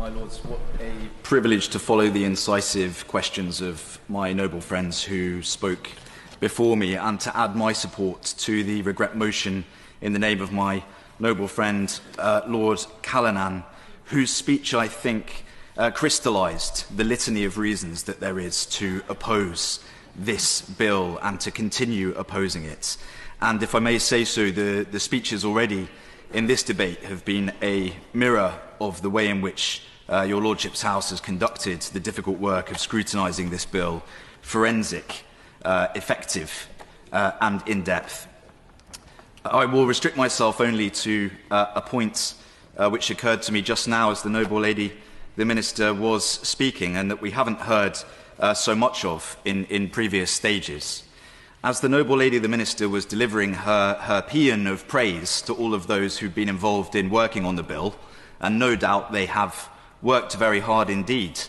My Lords, what a privilege to follow the incisive questions of my noble friends who spoke before me, and to add my support to the regret motion in the name of my noble friend, Lord Callanan, whose speech, I think, crystallised the litany of reasons that there is to oppose this bill and to continue opposing it. And if I may say so, the speeches already in this debate have been a mirror of the way in which your Lordship's House has conducted the difficult work of scrutinising this bill, forensic, effective and in-depth. I will restrict myself only to a point which occurred to me just now as the noble lady, the Minister, was speaking, and that we haven't heard so much of in previous stages. As the noble lady, the Minister, was delivering her paean of praise to all of those who've been involved in working on the bill, and no doubt they have worked very hard indeed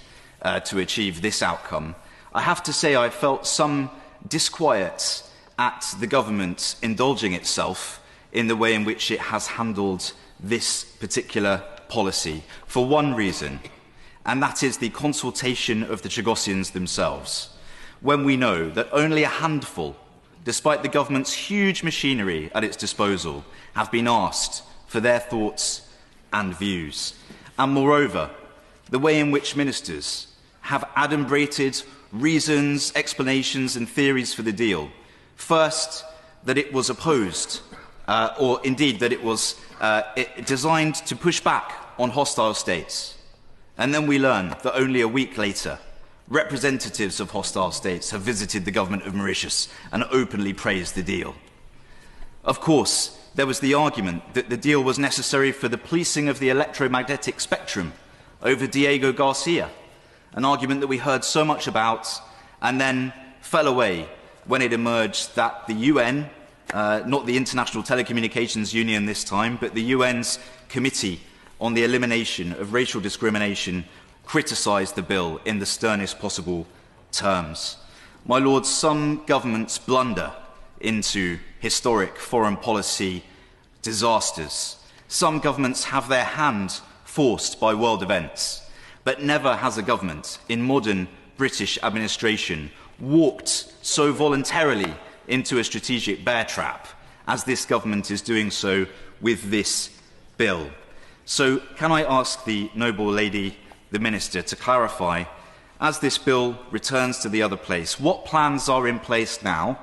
to achieve this outcome, I have to say I felt some disquiet at the government indulging itself in the way in which it has handled this particular policy, for one reason, and that is the consultation of the Chagosians themselves. When we know that only a handful, despite the government's huge machinery at its disposal, have been asked for their thoughts and views. And moreover, the way in which ministers have adumbrated reasons, explanations and theories for the deal. First, that it was opposed, or indeed that it was designed to push back on hostile states. And then we learn that only a week later, representatives of hostile states have visited the government of Mauritius and openly praised the deal. Of course, there was the argument that the deal was necessary for the policing of the electromagnetic spectrum over Diego Garcia, an argument that we heard so much about and then fell away when it emerged that the UN, not the International Telecommunications Union this time, but the UN's Committee on the Elimination of Racial Discrimination, criticised the bill in the sternest possible terms. My Lords, some governments blunder into historic foreign policy disasters. Some governments have their hand forced by world events, but never has a government in modern British administration walked so voluntarily into a strategic bear trap as this government is doing so with this bill. So can I ask the noble lady, the Minister, to clarify, as this bill returns to the other place, what plans are in place now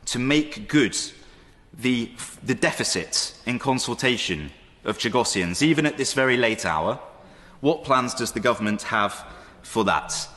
to make good the deficit in consultation of Chagosians, even at this very late hour? What plans does the government have for that?